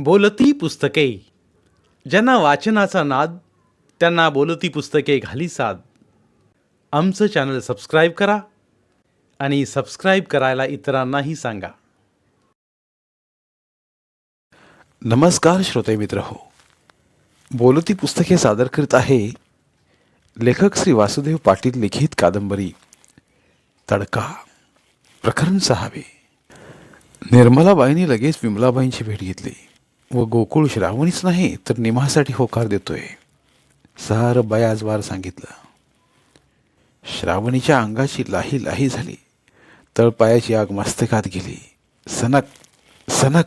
बोलती पुस्तके. ज्यांना वाचनाचा नाद त्यांना बोलती पुस्तके घाली साद. आमचं चॅनल सबस्क्राईब करा आणि सबस्क्राईब करायला इतरांनाही सांगा. नमस्कार श्रोते मित्र हो. बोलती पुस्तके सादर करीत आहे लेखक श्री वासुदेव पाटील लिखित कादंबरी तडका, प्रकरण 6. निर्मलाबाईंनी लगेच विमलाबाईंची भेट घेतली व गोकुळ श्रावणीच नाही तर निमासाठी होकार देतोय सारं बयाजवार सांगितलं. श्रावणीच्या अंगाची लाही लाही झाली. तळपायाची आग मस्तकात गेली. सनक सनक,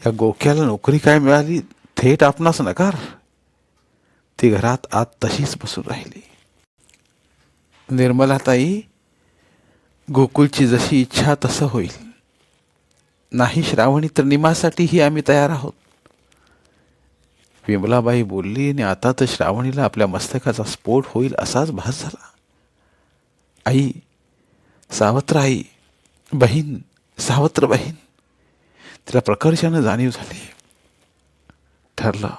या गोक्याला नोकरी काय मिळाली, थेट आपणास नकार. ती घरात आत तशीच बसून राहिली. निर्मलाताई, गोकुळची जशी इच्छा तसं होईल. नाही श्रावणी तर निमासाठीही आम्ही तयार आहोत. विमलाबाई बोलली आणि आता तर श्रावणीला आपल्या मस्तकाचा स्फोट होईल असाच भास झाला. आई, सावत्र आई, बहीण, सावत्र बहीण, तिला प्रकर्षानं जाणीव झाली. ठरलं.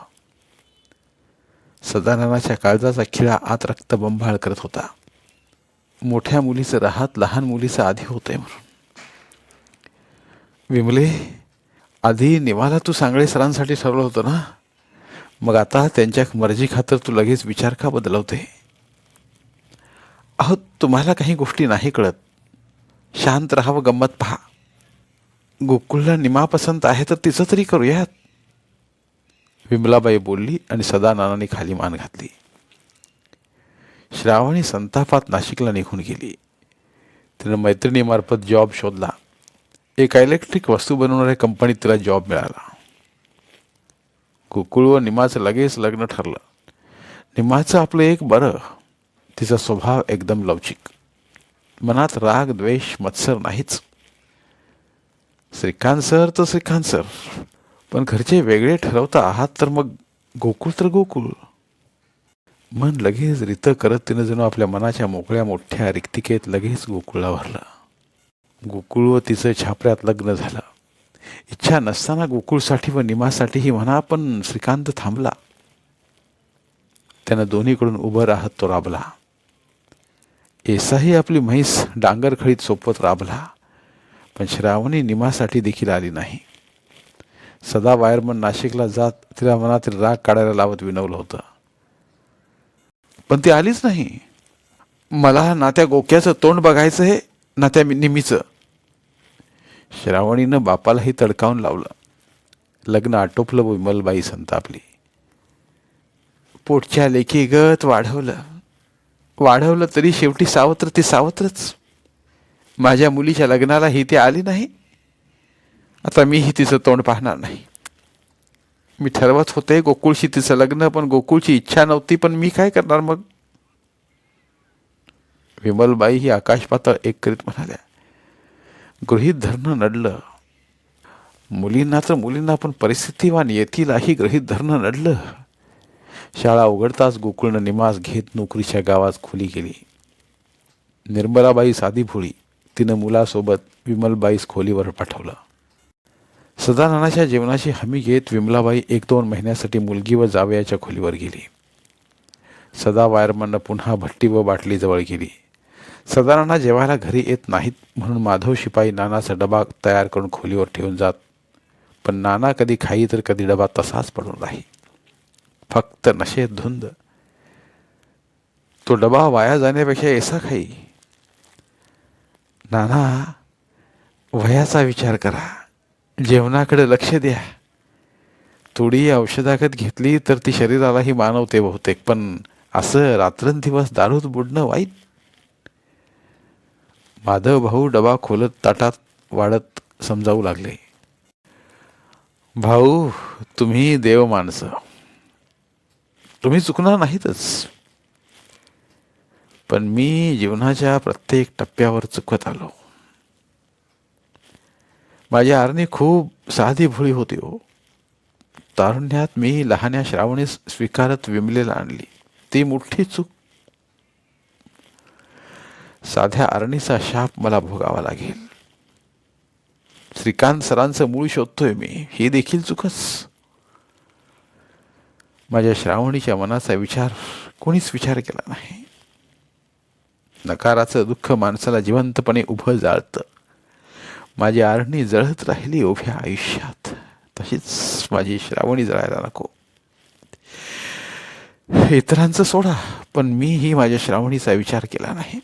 सदाननाच्या काळजाचा खिळा आत रक्तबंबाळ करत होता. मोठ्या मुलीचं राहत लहान मुलीचं आधी होतंय म्हणून. विमले, आधी निमाला तू सांगळे सरांसाठी ठरवलं होतं ना, मग आता त्यांच्या मर्जी खातर तू लगेच विचार का बदलवते? अहो, तुम्हाला काही गोष्टी नाही कळत. शांत राहावं, गंमत पहा. गोकुळला निमा पसंत आहे तर तिचं तरी करूयात. विमलाबाई बोलली आणि सदाननाने खाली मान घातली. श्रावणी संतापात नाशिकला निघून गेली. तिनं मैत्रिणीमार्फत जॉब शोधला. एका इलेक्ट्रिक वस्तू बनवणाऱ्या कंपनीत तिला जॉब मिळाला. गोकुळ व निमाचं लगेच लग्न ठरलं. निमाचं आपलं एक बरं, तिचा स्वभाव एकदम लवचिक. मनात राग द्वेष मत्सर नाहीच. श्रीकांत सर तर श्रीकांत सर, पण घरचे वेगळे ठरवता आहात तर मग गोकुळ तर गोकुळ. मन लगेच रित करत तिनं जणू आपल्या मनाच्या मोकळ्या मोठ्या रिक्तिकेत लगेच गोकुळला भरलं. गोकुळ व तिचं छापऱ्यात लग्न झालं. इच्छा नसताना गोकुळसाठी व निमासाठीही म्हणा, पण श्रीकांत थांबला. त्यानं दोन्हीकडून उभं राहत तो राबला. एसाही आपली म्हैस डांगरखळीत सोपवत राबला, पण श्रावणी निमासाठी देखील आली नाही. सदा वायरमन नाशिकला जात तिला मनातील राग काढायला लावत विनवलं होतं, पण ती आलीच नाही. मला ना त्या गोक्याचं तोंड बघायचं आहे ना त्या निमीचं. श्रावणीनं बापालाही तडकावून लावलं. लग्न आटोपलं व विमलबाई संतापली. पोटच्या लेकीगत वाढवलं तरी शेवटी सावत्र ती सावत्रच. माझ्या मुलीच्या लग्नाला ही ती आली नाही. आता मीही तिचं तोंड पाहणार नाही. मी ठरवत होते गोकुळशी तिचं लग्न, पण गोकुळची इच्छा नव्हती. पण मी काय करणार मग? विमलबाई ही आकाश पातळ एक करीत म्हणाल्या. गृहीत धरणं नडलं. मुलींना तर मुलींना, पण परिस्थितीवान येतीलाही गृहीत धरणं नडलं. शाळा उघडताच गोकुळनं निमास घेत नोकरीच्या गावात खोली गेली. निर्मलाबाई साधी भोळी. तिनं मुलासोबत विमलबाईस खोलीवर पाठवलं. सदाननाच्या जेवणाची हमी घेत विमलाबाई 1-2 महिन्यासाठी मुलगी व जावयाच्या खोलीवर गेली. सदा वायरमननं पुन्हा भट्टी व बाटली जवळ गेली. सदानना जेवायला घरी येत नाहीत म्हणून माधव शिपाई नानाचा डबा तयार करून खोलीवर ठेवून जात, पण नाना कधी खाई तर कधी डबा तसाच पडून राही. फक्त नशेत धुंद. तो डबा वाया जाण्यापेक्षा ऐसा खाई. नाना, वयाचा विचार करा, जेवणाकडे लक्ष द्या. थोडी औषधागत घेतली तर ती शरीरालाही मानवते बहुतेक, पण असं रात्रंदिवस दारूत बुडणं वाईट. माधव भाऊ डबा खोलत ताटात वाढत समजावू लागले. भाऊ, तुम्ही देव माणसं, तुम्ही चुकणार नाहीतच, पण मी जीवनाच्या प्रत्येक टप्प्यावर चुकत आलो. माझी आरणी खूप साधी भोळी होती हो. तारुण्यात मी लहान्या श्रावणीस स्वीकारत विमलेला आणली, ती मोठी चूक. साध्या आरणीचा शाप मला भोगावा लागेल. श्रीकांत सरांचं मूळ शोधतोय मी, हे देखील चुकच. माझ्या श्रावणीच्या मनाचा विचार कोणीच विचार केला नाही. नकाराचं दुःख माणसाला जिवंतपणे उभं जाळतं. माझी आरणी जळत राहिली उभ्या आयुष्यात, तशीच माझी श्रावणी जळायला नको. इतरांचं सोडा, पण मीही माझ्या श्रावणीचा विचार केला नाही.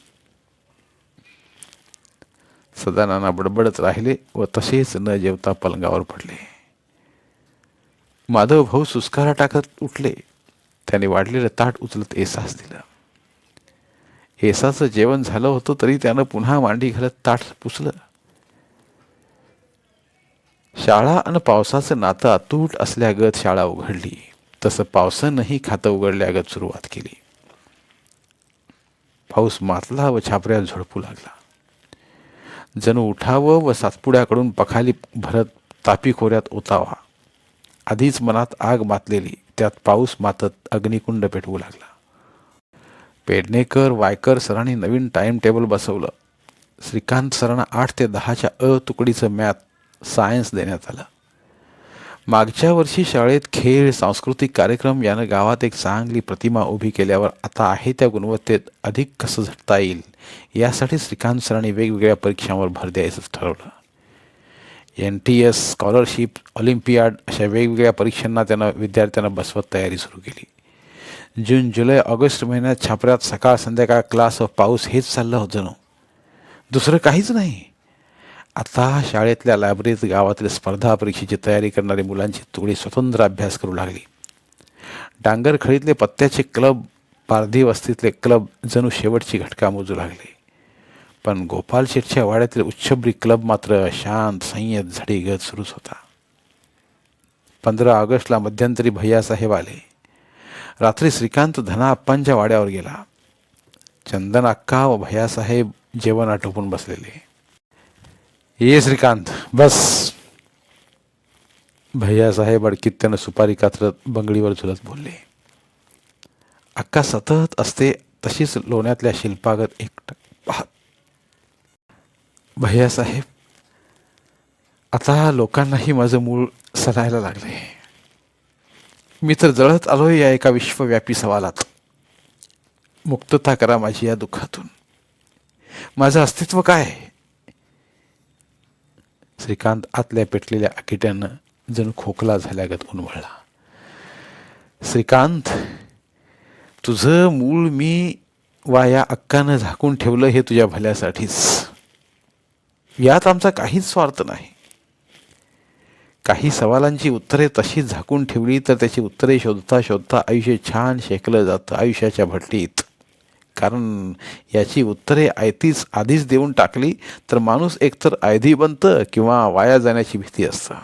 सदानाना बडबडत राहिले व तसेच न जेवता पलंगावर पडले. माधव भाऊ सुस्कारा टाकत उठले. त्याने वाढलेलं ताट उचलत एसास दिलं. एसाचं जेवण झालं होतं तरी त्यानं पुन्हा मांडी घालत ताट पुसलं. शाळा आणि पावसाचं नातं अतूट असल्यागत शाळा उघडली, तसं पावसानंही खातं उघडल्यागत सुरुवात केली. पाऊस मातला व छापऱ्यात झोडपू लागला. जणू उठावं व सातपुड्याकडून पखाली भरत तापी खोऱ्यात ओतावा. आधीच मनात आग मातलेली, त्यात पाऊस मातत अग्निकुंड पेटवू लागला. पेडणेकर वायकर सरांनी नवीन टाइम टेबल बसवलं. श्रीकांत सरांना 8 ते 10च्या अ तुकडीचं मॅथ सायन्स देण्यात आलं. मागच्या वर्षी शाळेत खेळ, सांस्कृतिक कार्यक्रम यानं गावात एक चांगली प्रतिमा उभी केल्यावर आता आहे त्या गुणवत्तेत अधिक कसं झटता येईल यासाठी श्रीकांत सरांनी वेगवेगळ्या परीक्षांवर भर द्यायचं ठरवलं. NTS, स्कॉलरशिप, ऑलिम्पियाड अशा वेगवेगळ्या परीक्षांना त्यानं विद्यार्थ्यांना बसवत तयारी सुरू केली. जून, जुलै, ऑगस्ट महिन्यात छापऱ्यात सकाळ संध्याकाळ क्लास व पाऊस हेच चाललं होतं. दुसरं काहीच नाही. आता शाळेतल्या लायब्ररीत गावातील स्पर्धा परीक्षेची तयारी करणारी मुलांची तुकडी स्वतंत्र अभ्यास करू लागली. डांगरखळीतले पत्त्याचे क्लब, पारधी वस्तीतले क्लब जणू शेवटची घटका मोजू लागले. पण गोपाल शेठच्या वाड्यातील उच्चभ्री क्लब मात्र शांत संयत झडीगत सुरूच होता. 15 ऑगस्टला मध्यंतरी भैयासाहेब आले. रात्री श्रीकांत धना अप्पांच्या वाड्यावर गेला. चंदन अक्का व भैयासाहेब जेवण आटोपून बसलेले. ये श्रीकांत, बस. भैयासाहेब अडकीत त्यानं सुपारी कात्रत बंगडीवर झुलत बोलले. अक्का सतत असते तशीच लोण्यातल्या शिल्पागत एकटक पाहत. भैयासाहेब, आता लोकांनाही माझं मूळ सरायला लागले. मी तर जळत आलोय या एका विश्वव्यापी सवालात. मुक्तता करा माझी या दुःखातून. माझं अस्तित्व काय? श्रीकांत आतल्या पेटलेल्या आकिट्यानं जणू खोकला झाल्यागत उन्मळला. श्रीकांत, तुझं मूळ मी वा या अक्कानं झाकून ठेवलं हे तुझ्या भल्यासाठीच. यात आमचा काहीच स्वार्थ नाही. काही सवालांची उत्तरे तशीच झाकून ठेवली तर त्याची उत्तरे शोधता शोधता आयुष्य छान शेकलं जातं आयुष्याच्या भट्टीत. कारण याची उत्तरे आधीच देऊन टाकली तर माणूस एकतर ऐदी बनतं किंवा वाया जाण्याची भीती असतं.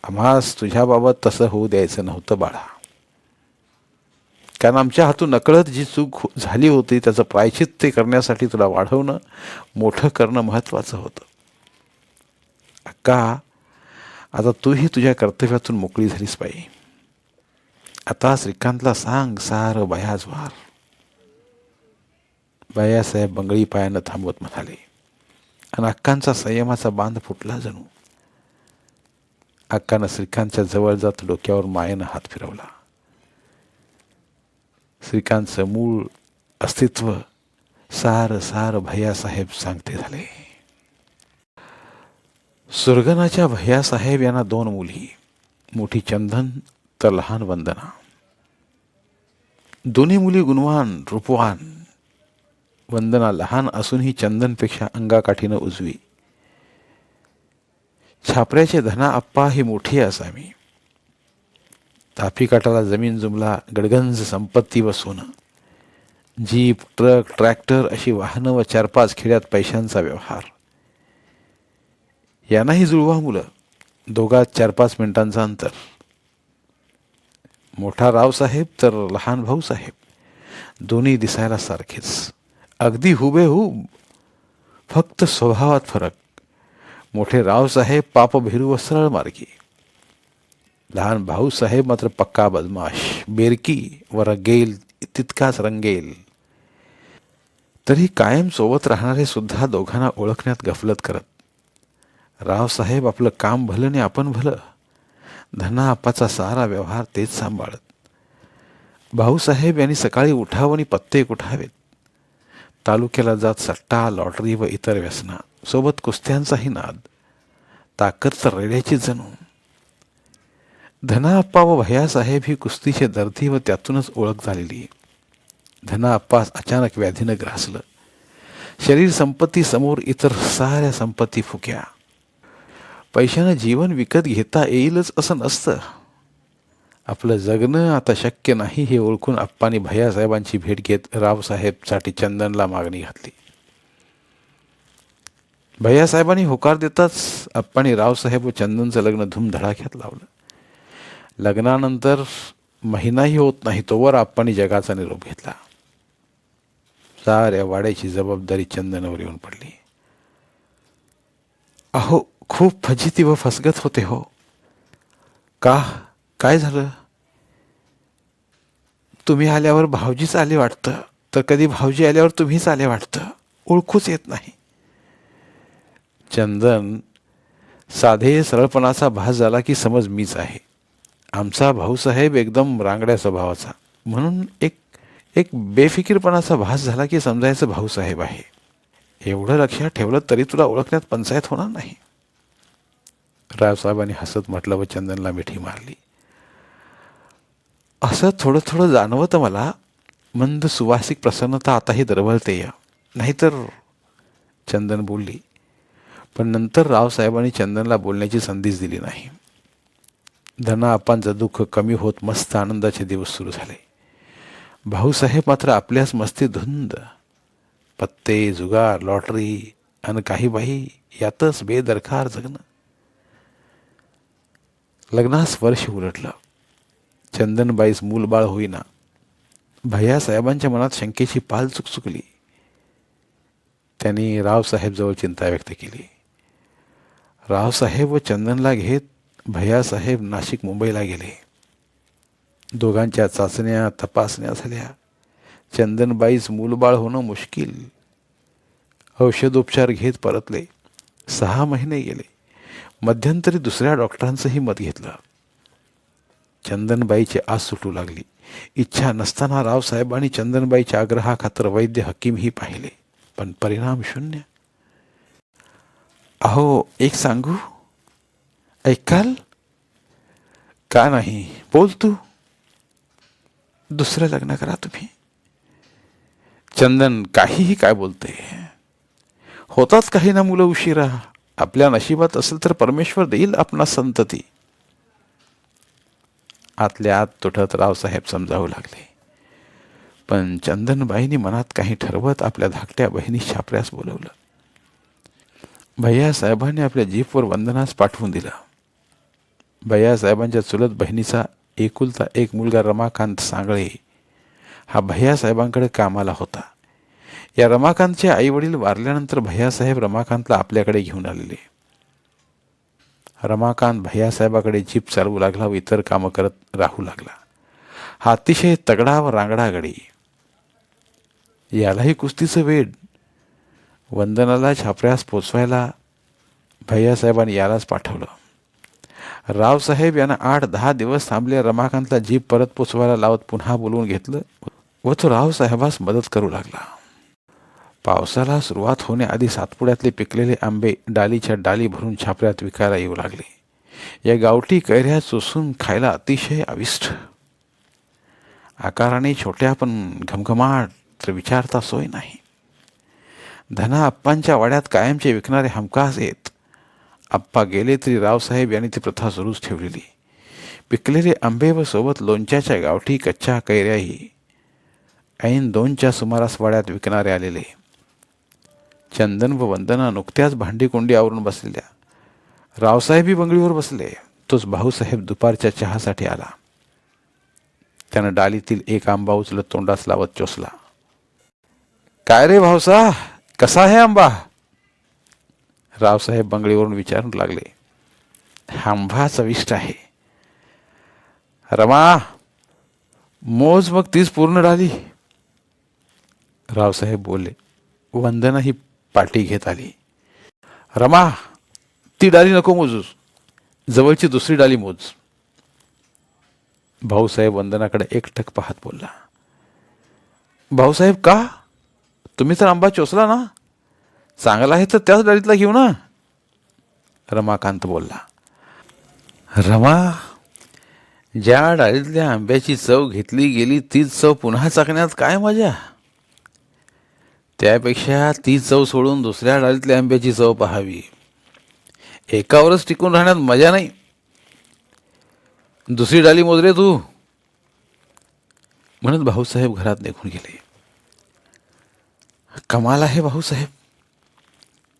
आम्हास तुझ्याबाबत तसं होऊ द्यायचं नव्हतं बाळा. कारण आमच्या हातून नकळत जी चूक झाली होती त्याचं प्रायश्चित्त करण्यासाठी तुला वाढवणं, मोठं करणं महत्त्वाचं होतं. अक्का, आता तूही तुझ्या कर्तव्यातून मोकळी झालीस पाहिजे. आता श्रीकांतला सांग सारं बयाजवार. बायासाहेब बंगळी पायानं थांबवत म्हणाले आणि अक्कांचा संयमाचा बांध फुटला जणू. अक्कानं श्रीकांतच्या जवळ जात डोक्यावर मायेनं हात फिरवला. श्रीकांतचं मूळ अस्तित्व सार भैयासाहेब सांगते झाले. सुरगणाच्या भैयासाहेब यांना 2 मुली, मोठी चंदन तर लहान वंदना. दोन्ही मुली गुणवान, रूपवान. वंदना लहान असूनही चंदनपेक्षा अंगाकाठीनं उजवी. छापऱ्याचे धना अप्पा ही मोठी असावी. तापी काठाला जमीन जुमला, गडगंज संपत्ती व सोनं. जीप, ट्रक, ट्रॅक्टर अशी वाहनं व 4-5 खेड्यात पैशांचा व्यवहार. यांनाही जुळवा मुलं, दोघात 4-5 मिनिटांचं अंतर. मोठा रावसाहेब तर लहान भाऊसाहेब. दोन्ही दिसायला सारखेच, अगदी हुबेहूब, फक्त स्वभावात फरक. मोठे रावसाहेब पापभिरू व सरळ मार्गी. लहान भाऊसाहेब मात्र पक्का बदमाश, बेरकी व रंगेल तितकाच रंगेल. तरी कायम सोबत राहणारे सुद्धा दोघांना ओळखण्यात गफलत करत. रावसाहेब आपलं काम भलं आणि आपण भलं. धना आप्पाचा सारा व्यवहार तेच सांभाळत. भाऊसाहेब यांनी सकाळी उठावं आणि पत्ते कुठावेत. तालुक्याला जात सट्टा, लॉटरी व इतर व्यसना, सोबत कुस्त्यांचाही नाद. ताकद तर रेड्याची जणू. धनाआप्पा व भैयासाहेब ही कुस्तीचे दर्दी व त्यातूनच ओळख झालेली. धनाआप्पास अचानक व्याधीनं ग्रासलं. शरीर संपत्ती समोर इतर साऱ्या संपत्ती फुक्या. पैशानं जीवन विकत घेता येईलच असं नसतं. आपलं जगणं आता शक्य नाही हे ओळखून आप्पांनी भैयासाहेबांची भेट घेत रावसाहेबसाठी चंदनला मागणी घातली. भैयासाहेबांनी होकार देताच आप्पांनी रावसाहेब व चंदनचं लग्न धूमधडाक्यात लावलं. लग्नानंतर महिनाही होत नाही तोवर आप्पांनी जगाचा निरोप घेतला. साऱ्या वाड्याची जबाबदारी चंदनवर येऊन पडली. अहो, खूप फजिती व फसगत होते हो. का, काय झालं? तुम्ही आल्यावर भाऊजीच आले वाटतं, तर कधी भाऊजी आल्यावर तुम्हीच आले वाटतं. ओळखूच येत नाही. चंदन साधे सरळपणाचा भास झाला की समज मीच आहे. आमचा भाऊसाहेब एकदम रांगड्या स्वभावाचा, म्हणून एक बेफिकीरपणाचा भास झाला की समजायचं भाऊसाहेब आहे. एवढं लक्षात ठेवलं तरी तुला ओळखण्यात पंचायत होणार नाही. रावसाहेबांनी हसत म्हटलं व चंदनला मिठी मारली. असं थोडं थोडं जाणवतं मला. मंद सुवासिक प्रसन्नता आताही दरवळते या. नाहीतर, चंदन बोलली. पण नंतर रावसाहेबांनी चंदनला बोलण्याची संधीच दिली नाही. धनाआप्पांचं दुःख कमी होत मस्त आनंदाचे दिवस सुरू झाले. भाऊसाहेब मात्र आपल्याच मस्ती धुंद. पत्ते, जुगार, लॉटरी आणि काही बाई यातच बेदरकार जगणं. लग्नास वर्ष उलटलं. चंदनबाईस मूलबाळ होईना. भैयासाहेबांच्या मनात शंकेची पाल चुकचुकली. त्यांनी रावसाहेबजवळ चिंता व्यक्त केली. रावसाहेब व चंदनला घेत भैयासाहेब नाशिक मुंबईला गेले. दोघांच्या चाचण्या तपासण्या झाल्या. चंदनबाईस मूलबाळ होणं मुश्किल. औषधोपचार घेत परतले. 6 महिने गेले. मध्यंतरी दुसऱ्या डॉक्टरांचंही मत घेतलं. चंदनबाईची आस सुटू लागली. इच्छा नसताना रावसाहेबांनी चंदनबाईच्या आग्रहाखातर वैद्य हकीमही पाहिले, पण परिणाम शून्य. अहो, एक सांगू, ऐकाल? का नाही, बोल तू. दुसरं लग्न करा तुम्ही. चंदन काहीही काय बोलते. होतात काही ना मुलं उशिरा. आपल्या नशिबात असेल तर परमेश्वर देईल आपणा संतती. आतल्या आत तुटत रावसाहेब समजावू लागले. पण चंदनबाईंनी मनात काही ठरवत आपल्या धाकट्या बहिणी छापऱ्यास बोलवलं. भैयासाहेबांनी आपल्या जीपवर वंदनास पाठवून दिलं. भैयासाहेबांच्या चुलत बहिणीचा एकुलता एक मुलगा रमाकांत सांगळे हा भैयासाहेबांकडे कामाला होता. या रमाकांतचे आई वडील वारल्यानंतर भैयासाहेब रमाकांतला आपल्याकडे घेऊन आलेले. रमाकांत भैयासाहेबाकडे जीप चालवू लागला व इतर कामं करत राहू लागला. हा अतिशय तगडा व रांगडा गडी. यालाही कुस्तीचं वेड. वंदनाला छापऱ्यास पोचवायला भैयासाहेबांनी यालाच पाठवलं. रावसाहेब यांना 8-10 दिवस थांबले. रमाकांतला जीप परत पोचवायला लावत पुन्हा बोलवून घेतलं व तो रावसाहेबास मदत करू लागला. पावसाला सुरुवात होण्याआधी सातपुड्यातले पिकलेले आंबे डालीच्या डाली भरून छापऱ्यात विकायला येऊ लागले. या गावठी कैऱ्या चोसून खायला अतिशय अविष्ट. आकाराने छोट्या पण घमघमाट तर विचारता सोय नाही. धना आप्पांच्या वाड्यात कायमचे विकणारे हमखास येत. आप्पा गेले तरी रावसाहेब यांनी ती प्रथा सुरूच ठेवलेली. पिकलेले आंबे व सोबत लोणच्याच्या गावठी कच्च्या कैऱ्याही ऐन 2च्या सुमारास वाड्यात विकणारे आलेले. चंदन व वंदना नुकत्याच भांडी कोंडी आवरून बसलेल्या. रावसाहेबही बंगळीवर बसले. तोच भाऊसाहेब दुपारच्या चहासाठी आला. त्यानं डालीतील एक आंबा उचलत तोंडास लावत चोसला. काय रे भाऊसा, कसा आहे आंबा? रावसाहेब बंगळीवरून विचारून लागले. आंबा चविष्ट आहे. रमा, मोज मग 30 पूर्ण डाली. रावसाहेब बोलले. वंदना ही पाटी घेत आली. रमा, ती डाली नको मोजूस, जवळची दुसरी डाली मोज. भाऊसाहेब वंदनाकडे एकटक पाहत बोलला. भाऊसाहेब का? तुम्ही तर आंबा चोचला ना, चांगला आहे तर त्याच डाळीतला घेऊ ना. रमाकांत बोलला. रमा, ज्या डाळीतल्या आंब्याची चव घेतली गेली तीच चव पुन्हा चाकण्यात काय मजा. त्यापेक्षा ती चव सोडून दुसऱ्या डाळीतल्या आंब्याची चव पाहावी. एकावरच टिकून राहण्यात मजा नाही. दुसरी डाली मोज रे तू, म्हणत भाऊसाहेब घरात निघून गेले. कमाल आहे भाऊसाहेब,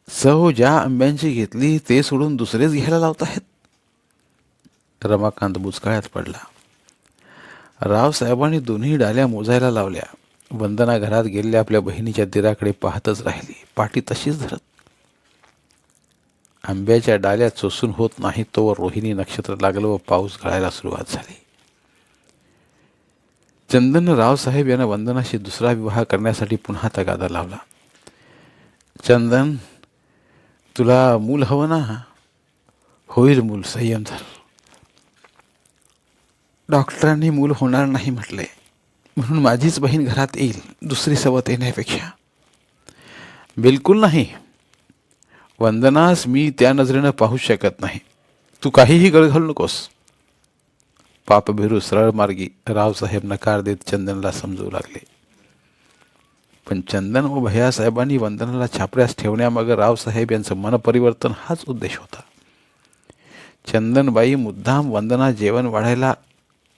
चव ज्या आंब्यांची घेतली ते सोडून दुसरेच घ्यायला लावत आहेत. रमाकांत बुचकाळ्यात पडला. रावसाहेबांनी दोन्ही डाल्या मोजायला लावल्या. वंदना घरात गेलेल्या आपल्या बहिणीच्या दिराकडे पाहतच राहिली, पाठी तशीच धरत. आंब्याच्या डाल्या चोसून होत नाही तोवर रोहिणी नक्षत्र लागलं व पाऊस गळायला सुरुवात झाली. चंदन रावसाहेब यांना वंदनाशी दुसरा विवाह करण्यासाठी पुन्हा तगादा लावला. चंदन, तुला मूल हवं ना? होईल मूल, संयम धर. डॉक्टरांनी मूल होणार नाही म्हटले, म्हणून माझीच बहीण घरात येईल दुसरी सवत येण्यापेक्षा. बिलकुल नाही वंदनास मी त्या नजरेनं पाहूच शकत नाही. तू काहीही गळ घालू नकोस. पापभिरू सरळ मार्गी रावसाहेब नकार देत चंदनला समजवू लागले. पण चंदन व भैयासाहेबांनी वंदनाला छापऱ्यास ठेवण्यामागे रावसाहेब यांचं मनपरिवर्तन हाच उद्देश होता. चंदनबाई मुद्दाम वंदना जेवण वाढायला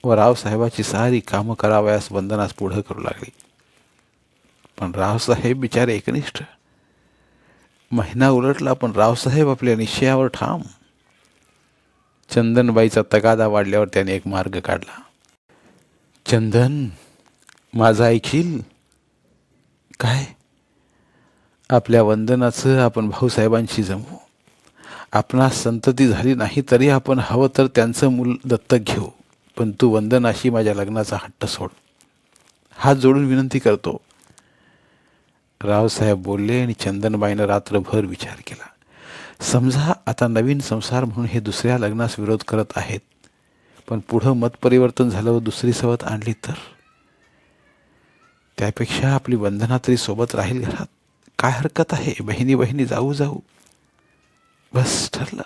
व रावसाहेबाची सारी कामं करावयास वंदनास पुढं करू लागली. पण रावसाहेब बिचारे एकनिष्ठ. महिना उलटला पण रावसाहेब आपल्या निश्चयावर ठाम. चंदनबाईचा तगादा वाढल्यावर त्याने एक मार्ग काढला. चंदन, माझा ऐकशील काय? आपल्या वंदनाचं आपण भाऊसाहेबांशी जमवू. आपणास संतती झाली नाही तरी आपण हवं तर त्यांचं मूल दत्तक घेऊ. पण तू वंदनाशी माझ्या लग्नाचा हट्ट सोड. हात जोडून विनंती करतो. रावसाहेब बोलले आणि चंदनबाईनं रात्रभर विचार केला. समजा आता नवीन संसार म्हणून हे दुसऱ्या लग्नास विरोध करत आहेत, पण पुढं मतपरिवर्तन झालं व दुसरी सवत आणली तर? त्यापेक्षा आपली वंदना तरी सोबत राहील घरात. काय हरकत आहे? बहिणी बहिणी जाऊ जाऊ. बस ठरलं.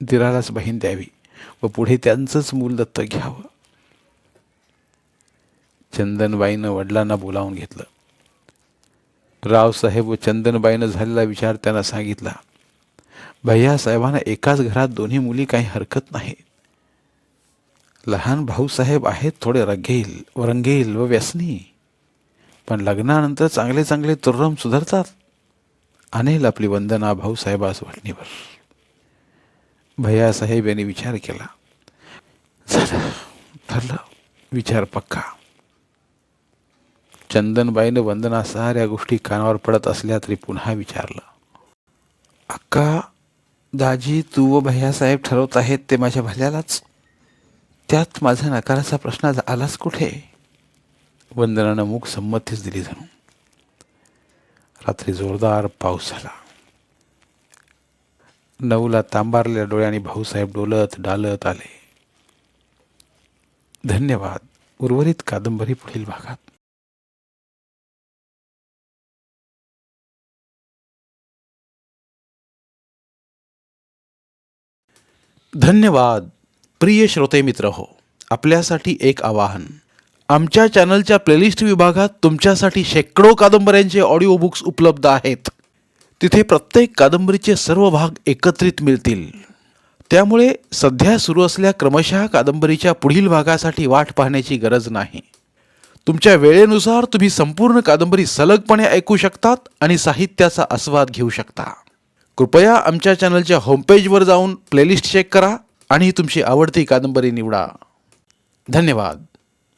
दिरालाच बहीण द्यावी व पुढे त्यांचंच मूल दत्तक घ्यावं. चंदनबाईनं वडिलांना बोलावून घेतलं. रावसाहेब व चंदनबाईनं झालेला विचार त्यांना सांगितला. भैयासाहेबांना एकाच घरात दोन्ही मुली काही हरकत नाही. लहान भाऊसाहेब आहेत थोडे रंगेल व व्यसनी, पण लग्नानंतर चांगले चांगले तुर्रम सुधारतात. आणेल आपली वंदना भाऊसाहेबास वळणीवर. भैयासाहेब यांनी विचार केला. झालं, ठरलं, विचार पक्का. चंदनबाईनं वंदना साऱ्या गोष्टी कानावर पडत असल्या तरी पुन्हा विचारलं. अक्का, दाजी, तू व भैयासाहेब ठरवत आहेत ते माझ्या भल्यालाच. त्यात माझा नकाराचा प्रश्न आलाच कुठे? वंदनानं मूक संमतीच दिली जणू. रात्री जोरदार पाऊस झाला. 9ला तांबारलेल्या डोळ्यांनी भाऊसाहेब डोलत डालत आले. धन्यवाद. उर्वरित कादंबरी पुढील भागात. धन्यवाद. प्रिय श्रोते मित्र हो, आपल्यासाठी एक आवाहन. आमच्या चॅनलच्या प्लेलिस्ट विभागात तुमच्यासाठी शेकडो कादंबऱ्यांचे ऑडिओ बुक्स उपलब्ध आहेत. तिथे प्रत्येक कादंबरीचे सर्व भाग एकत्रित मिळतील. त्यामुळे सध्या सुरू असलेल्या क्रमशः कादंबरीच्या पुढील भागासाठी वाट पाहण्याची गरज नाही. तुमच्या वेळेनुसार तुम्ही संपूर्ण कादंबरी सलगपणे ऐकू शकतात आणि साहित्याचा आस्वाद घेऊ शकता. कृपया आमच्या चॅनलच्या होमपेजवर जाऊन प्लेलिस्ट चेक करा आणि तुमची आवडती कादंबरी निवडा. धन्यवाद.